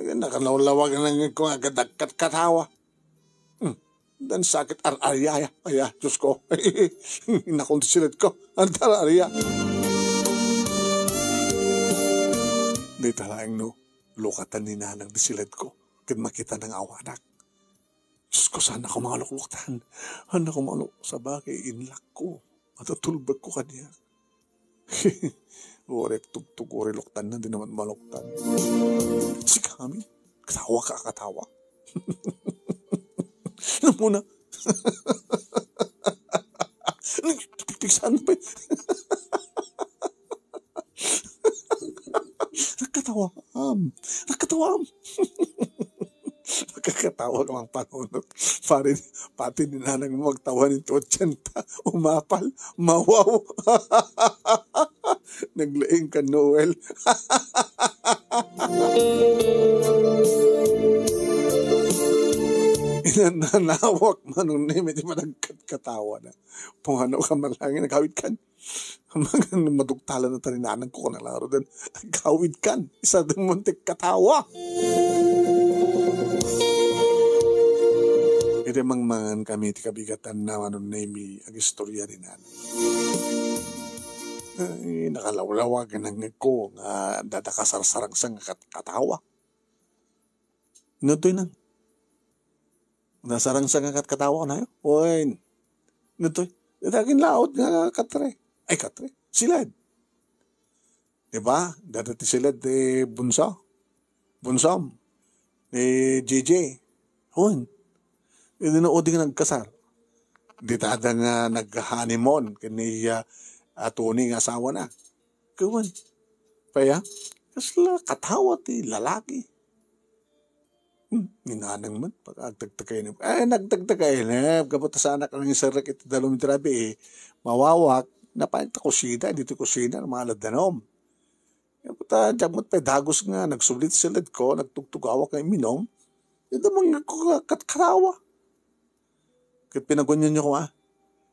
[SPEAKER 2] Nakalawlawag na lang ko nga katawa. Dan sakit arya. Ay, Diyos ko. Nakonsilit ko. Ang arya. Di talagang no. Lukatan ni nanang disilit ko. Kaya makita ng awanak. Diyos ko, sana ko mga lukluktan. Sana ko mga sa bagay, inlak ko. At tulbag ko kanya. Orek tugtog, ori luktan na, di naman maluktan. Si kami, katawa ka, katawa. Ano muna? Pigsan ba? Nakatawam. Nakatawam. Nakakatawa ka mang panunot. Pati ninanang magtawa nito 80. Umapal. Mawaw. Naglaing ka, Noel. Inananawak manong name, di ba nagkatawa na. Pumano ka malangin, nagkawid kan. Mga madugtalan na taninanang ko na laro din. Nagkawid kan. Isa din muntik katawa. Ito mang mangan kami, ti kabigatan na manong name, ang istorya ni nanay. Ay, nakalawlawag ng ko nga dadakasarsarang sang katawa. Nutoy nang. Nasarang sang katawa ko na yun. Uy, nutoy. Daging laot nga katre. Ay, katre. Silad. Diba? Dadati silad bunsa. Bunsam. JJ. Uy. Inood nga nagkasar. Di tada nga nag-honeymoon. Kaniya atuni nga asawa na. Kawan. Paya, kasla katawa ti lalaki. Ninanang man, pag-agtagtagay na. Nagtagtagay na. Kapag sa anak ng isang rakit, dalawang trabi, mawawak, napalit na kusina, dito kusina, mga ladanom. Kapag diyamot pa, dagos nga, nagsublit silad ko, nagtugtugawak kay minom, ito mga katawa. Kat pinagunyan niyo ko,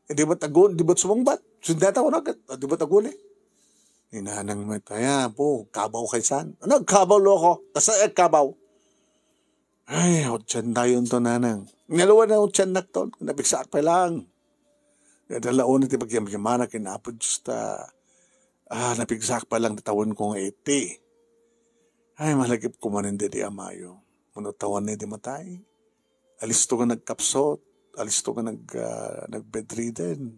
[SPEAKER 2] di ba't agun, di ba't sumangbat? Sundata ko na, di ba't agun eh? Ninanang man, kaya po, kabaw kay san. Ano, kabaw loko? Tasa kabaw. Ay, utsan tayo to nanang. Ngalawa na utsan na to, nabigsak pa lang. Dalaon na ti pagyamana, kinapod justa. Nabigsak pa lang, natawan kong 80. Ay, malagip ko man hindi di amayo. Munatawan na di matay. Alis to ka nagkapsot. Alis to ka nag-bedridden.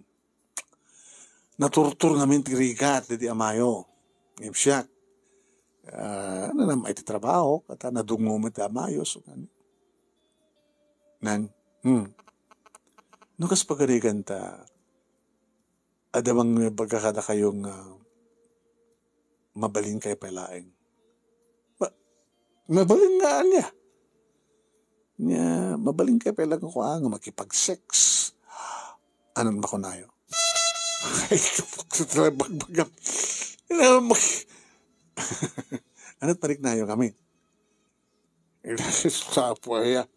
[SPEAKER 2] Naturtur namin ti rigat di amayo. Ngimsyak. Ano naman iti trabaho, kata nadungo mo iti amayo. So, nukas pagarigan ta, adamang pagkakada kayong mabalin kay palaing. Mabalin nga niya. Mabalin kay palaing ko nga makipag-sex. Anon ba ko nayo? Ay, bagbagam. Ano't parik na yun kami? Sa po ya.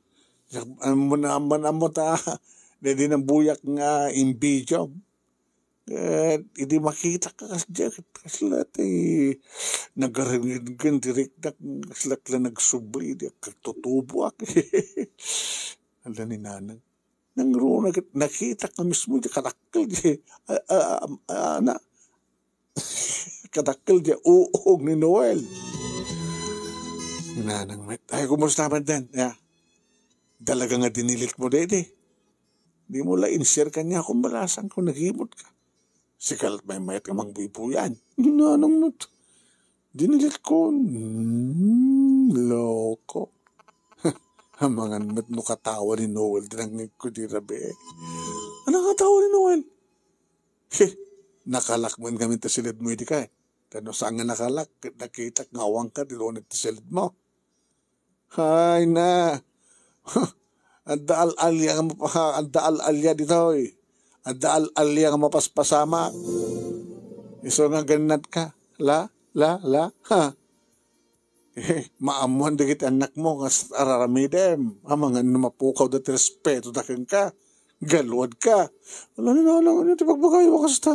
[SPEAKER 2] Amo ta. Hindi nang buyak nga imbidyo. Hindi makita ka kasi kaslat nagaringin direct na kaslat lang nagsubli. Katutubo ako. Ala ni nanang. Nang nakita ka mismo karakal. Katakil diya uog ni Noel. Nanang met. Ay, kumusta naman din? Yeah. Dalaga nga dinilit mo, dede. Di mo la in-share ka niya kung balasan kung naghimot ka. Sikalat may mayat ka mang buipuyan. Nanang met. Dinilit ko. Loko. Ang mga met no katawa ni Noel. Dinangin ko di rabi. Anong katawa ni Noel? Nakalakman kami ta silid mo hindi ka eh. Tano saan nga nakalak, nakita ngawang ka, dilunit ta silid mo. Hay na. Anda-al-alya dito eh. Anda-al-alya nga mapaspasama. Iso nga ganat ka. La. Ha. Maamuhan dikit anak mo, nga araramidem. Mga mapukaw dati respeto dakin ka. Galuad ka. Wala na lang. Ano ito pagbagay mo kasta?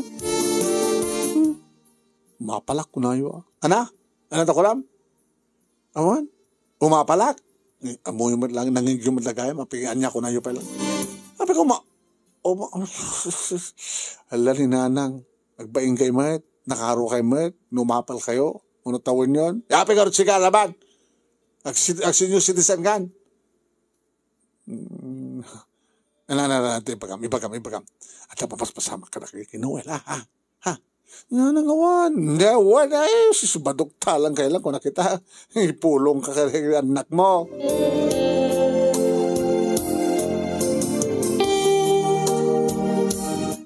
[SPEAKER 2] Umapalak ko na yun. Ana? Ano ito ko lang? Awan? Umapalak? Amoy mo lang. Nangingin mo lagay. Mapingaan niya ko na yun pala. Sabi ko, Hala ni nanang. Nagbaing kay mayat. Nakaro kay mayat. Numapal kayo. Ano tawin yun? Yapi ka rin siya laban. Agsinyo citizen kan. Ibagam. At napapaspasama ka na kay Noel, ha? Nga nangawan. Ngawan ay, susubadok talang kailan ko nakita. Ipulong ka kaya anak mo.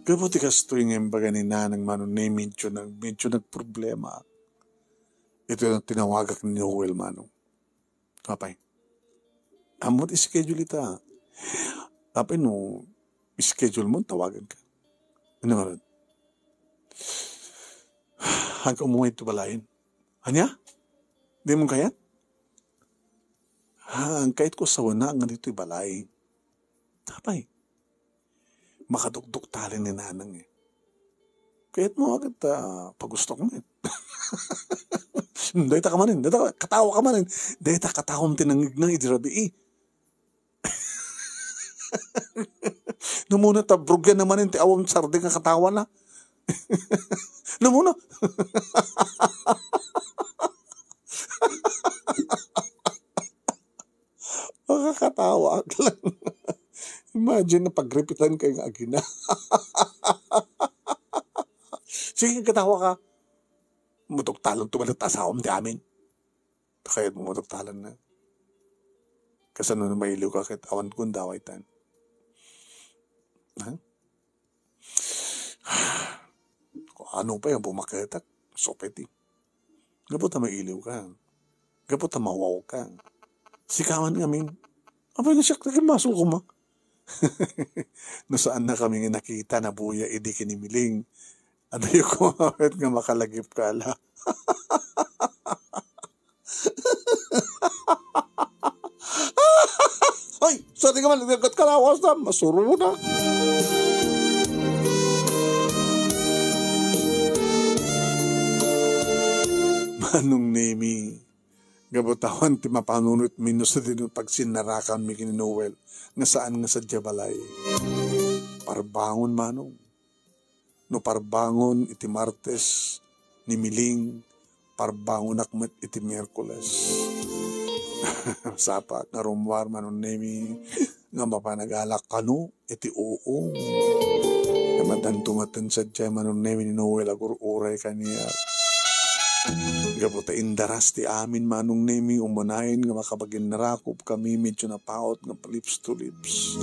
[SPEAKER 2] Kabuti kasto yung imbaga ni nanang manunay medyo nagproblema. Ito yung tinawagak ni Noel manong. Kapay. Amot ischedule ita. Kapay no, schedule mo, tawagan ka. Ano nga rin? Hanggang umuwi ito balayin. Anya? Di mo kayat? Ang kahit ko sa wana, nga dito'y balay. Tapay. Makadukduk tali ni nanang eh. Kahit mo agad pagusto ko man. Dahita ka manin. Dahita katawa ka manin. Dahita katawang tinangig ng idirabi eh. Namuna tabrugyan naman yung tiawang sarding ang katawa na. Namuna. Makakatawa lang. Imagine na pagrepitan kayo ng agina. Sige, katawa ka. Mutok-talon tumalat asawam di amin. Kaya mo mutok-talon na. Kasi ano na mailiw ka kahit awan kong daway tan. Ha? Kung ano pa yung bumaketak, sopeti. Gapot na mailiw ka. Gapot na mawaw ka. Sikawan ngamin. Abay na siya, masok ko ma. Nasaan na kami nakita na buya, idi kinimiling. Ano yung kumawit nga makalagip ka ala. Ay, sorry ka man, nagkat kalawas na, masuro na. Manong Nemi, gabutawan ti mapanunot minus na din pagsinarakan mi kini Noel, nga saan nga sa Jabalay. Parbangon manong. No parbangon iti Martes, ni Miling, parbangon akmat iti Miyerkules. Sapa nga rumwar manon Nemi, nga mapanagalak kano iti uong. Kamatan tumatan sa dyan manon Nemi ni Noel agur uray kaniya. Gabuta indaras ti amin manong Nemi umunayin nga makabagin narakop kami medyo napaot nga lips to lips.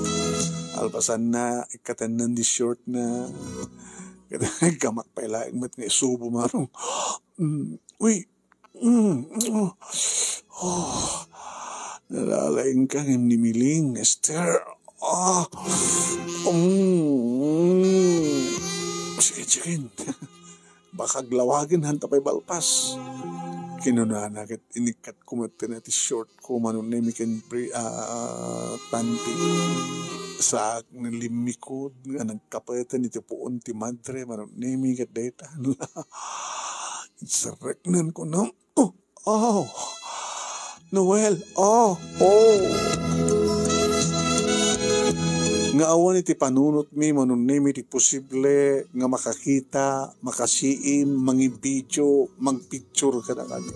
[SPEAKER 2] Alpasan na ikatanan di short na gamak pa ilaing mat nga isubo marong. Uy. Nalalaing ka ng nimiling, Esther. Sige. Baka glawagin hanta pa'y balpas. Kinunana kat inikat kumatin at short ko manon Nemi ken panty. Sa nalimikod nga nagkapatan iti puon ti madre manon Nemi kat data. Isareknan ko na. Noel. Nga awan iti panunot mi manon Nemi iti posible nga makakita, makasiim, mangibidyo, magpicture ka na kami.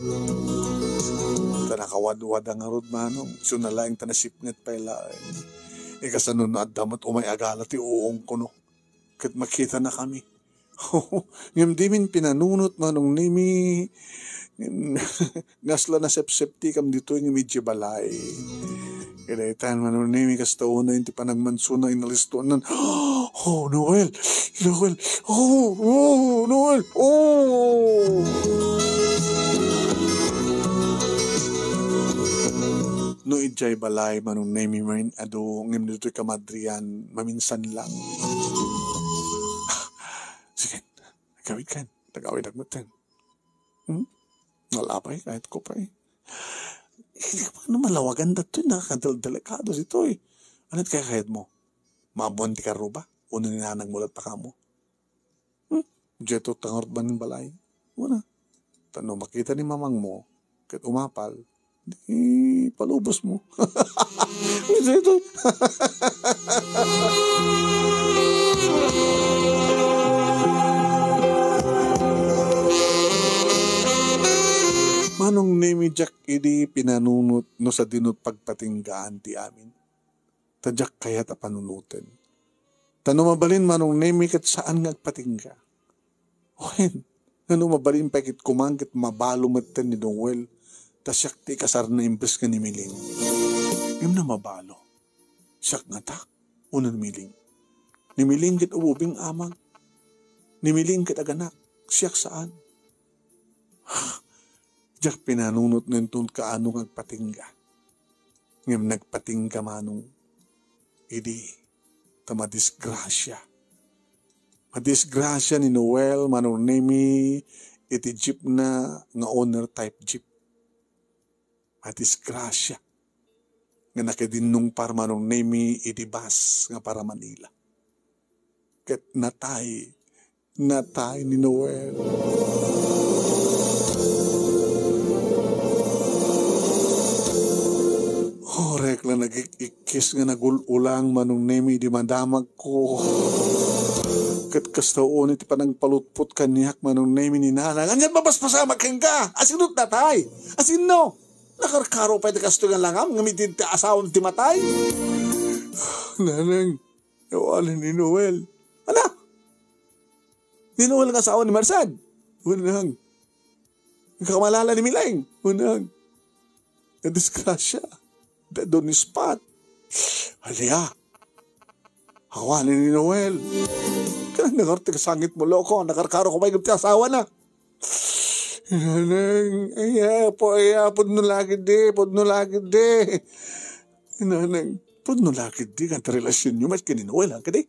[SPEAKER 2] Tanakawad-wad ang arod manong. So nalaing tanasipnget pa ilaing. Kasano na adamot umay agala ti uong ko no. Kat makita na kami. Ngayon di min pinanunot manong Nemi. Ngasla na septi kam dito yung medyo balay. Kailan manon Nemi kastaon na yung ti panagmanso na inalistuan nan. Noel. Noel. Noel. No ijay balay manong Nemi main ado ngem dito kamadrian maminsan lang. Sige, gawin kan. Tagawin agmatan. Nalapay kahit ko pa eh. Hindi ka pa na malawagan dito nakakadal-delikado sito eh. Ano't kaya kahit mo? Mabonti ka ruba? Uno ni nanang mulat pa ka mo? Jeto tangort ba ng balay? Wala. Tano makita ni mamang mo, kahit umapal, di palubos mo. Jeto. Manong Nemi Jack idi pinanunot no sa dinut pagpatinggaan ti amin. Tadyak kaya ta panunutin. Tano mabalin manong Nemi kat saan nga agpatingga. Wen, ano mabalin pa kit kumangkit mabalo maten ni Noel, ta siyak ti kasar na impres ka ni Miling. Im na mabalo. Siyak nga ta, unan Miling. Ni Miling kit ububing amang. Ni Miling kit aganak, siyak saan. Diyak pinanunot nintun kaanong agpatingga. Ngam nagpatingga manong, idi, ta madisgrasya. Madisgrasya ni Noel manong nemi iti jeep na nga owner type jeep. Madisgrasya. Nga nakidinong par manong nemi iti bus nga para Manila. Ket natay ni Noel. Horek lang nag-ikis nga nagululang manong nemi di madamag ko. Ket kastaon iti panagpalutpot kaniyak manong nemi ni nanang. Anyan mabaspasamag keng ka. Asinot natay. Asin no. Nakarkaro pa iti kasto nga langam. Ngamitin ti asawan ti matay. Nanang. Ewanan ni Noel. Ano? Ni Noel nga asawan ni Marsan. Unang. Kamalala ni Milang. Unang. Nadisgrasya. Doon ni spot. Halya. Hawanin ni Noel. Kanang nakarti kasangit mo loko. Nakarkaro ko may gabti asawa na. Nanang. Pod no lagi di. Nanang. Pod no lagi di. Kanta relasyon nyo. Mas kini Noel. Kadi.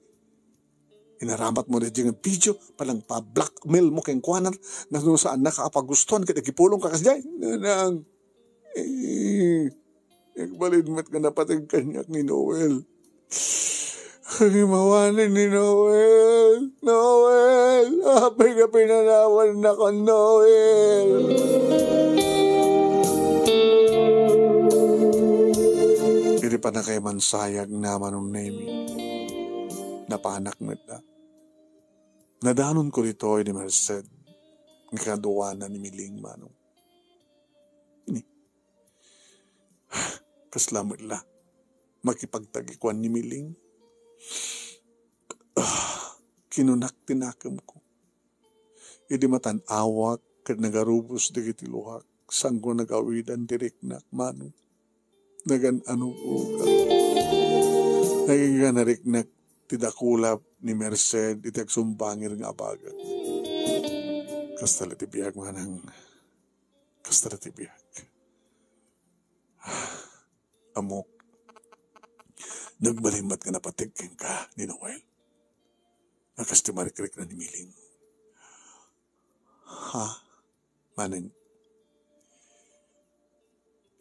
[SPEAKER 2] Inaramat mo rin yung video. Palang pa-blackmail mo kayong kuwanan. Na saan nakakapagustuhan. Kaya kipulong ka kasi. Nanang. Ikbalid mat ka napating kanyak ni Noel. Ay, mawanin ni Noel. Noel! Apay ka pinanawan na ko, Noel. Hindi pa na kay mansayag naman ng Nemi. Napanak mo na. Nadanon ko rito ni Merced. Ang kaduwanan ni Miling manong. Kaslamot la. Makipagtagikuan ni Miling. Kinunak tinakam ko. Idi matanawak kat nagarubos digiti luhak. Sanggo nagawidan direk na mano. Nagan ano uga. Nagiga narik na tidakulap ni Merced itag sumbangir nga abagat. Kastalati biyag manang. Kastalati biyag. Amok. Nagbalimbat ka na patigking ka ni Noel. Nakastimarikrik na ni Miling. Ha? Maning.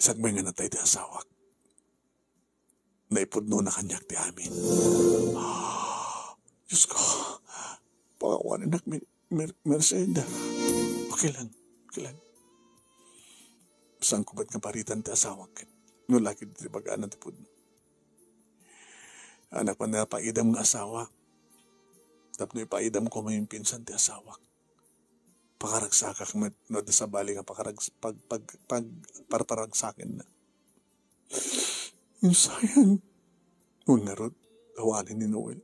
[SPEAKER 2] Sagbay nga natay di asawak. Naipudno na kanyak ti amin. Diyos ko. Pakawanin nak Merced. Okay lang. Saan ko ba't nga paritan ti asawak? No laki di bagaan na tipod. Anak pa na paidam ng asawa. Tapno ipaidam ko may pinsan ti asawa. Pakaragsakak met no sa bali nga parparagsakin na. Yung sayang. Unarod, hawanin ni Noel.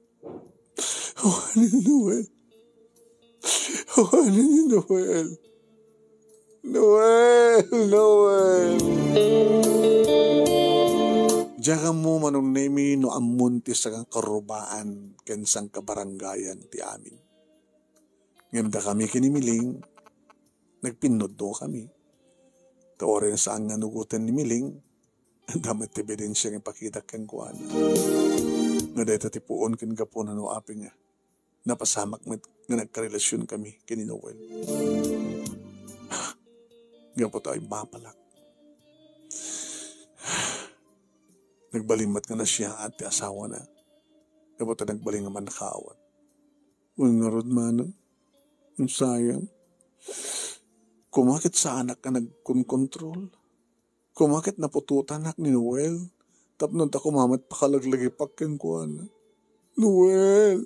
[SPEAKER 2] Noel. Diyaga mo manong nemi no amunti sa kang karubaan kensang kabaranggayan ti amin. Ngamda kami kinimiling, nagpinod do kami. Taorin saan nga nugutan ni Miling, ang damat ebidensya ng ipakita kang kuwan. Nga dahil tatipuon kin kapon no aping nga, napasamak nga nagkarelasyon kami kini Noel. Ngayon po tayo mapalak. Nagbalimat nga na siya at asawa na. Ngayon po tayo nagbaling naman nakaawat. Ungarod man, yung sayang. Kumakit sa anak ka nagkonkontrol? Kumakit napututan anak ni Noel? Tapnon ta kumamat pakalaglagi pakken ko na. Noel!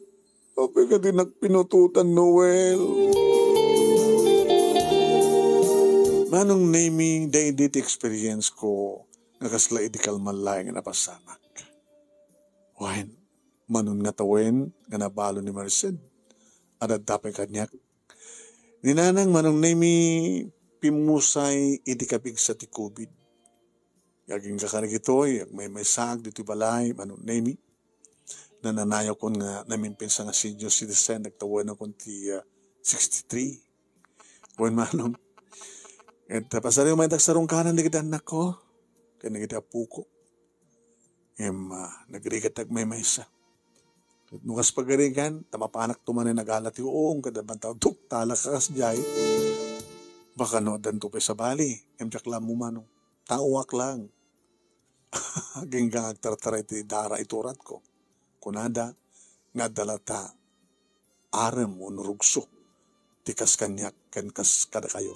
[SPEAKER 2] Apay ka din nagpinututan, Noel. Manong naming day-date experience ko nakasla idikal malay nga napasamak. Wain, manon nga tawen nga nabalo ni Merced. At tapay kanyak Ninanang manong nemi pimusay idikapig sa ti COVID. Yaging kakarig ito'y, may sag dito balay, manong nemi. Nananayo ko nga namin pinsa nga senior citizen, nagtawan ako ti 63. Kung manong. At pasari may tagsarong kanan di kita anak ko. Kaya nagita puko. Nagrigatag may maysa. Nukas pagarigan, tamapanak tumanin nagalat yung uong kadaban tao. Tuk, talakas jay. Baka no, dan tupay sa bali. Emjak lang mo manong. Tauwak lang. Haging agtartaray ti dara iturat ko. Kunada, nga dalata, arem o nurugso. Tikas kanyak, kas kada kayo.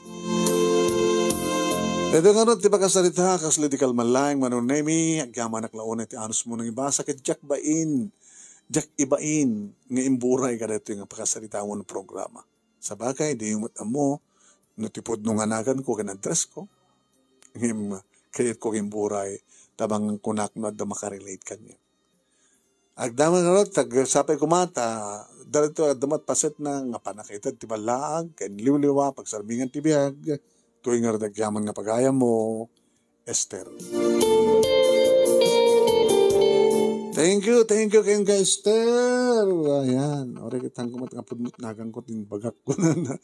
[SPEAKER 2] Ito nga ron, ti pagkasarita, kaslitikal malayang manunemi, agyaman naklaon ti anus mo nang ibasa, kay Jack Bain, Jack Ibain, nga imburay ka dito yung pagkasarita mo ng programa. Sa bagay, di yung mo, nutipod nung anagan ko, kanadres ko, kayat ko imburay, tabang kunak no at makarelate kanya. Agdaman nga ron, tagsapay kumata, dito adamat paset na nga panakitad, ti balaag, kaya liwliwa, pagsarbingan ti biyag, tuwing nga nagyaman nga pagaya mo, Esther. Thank you kayong ka, Esther. Ayan, ori kitang kumat nga pudmut nagang ko tin bagak ko na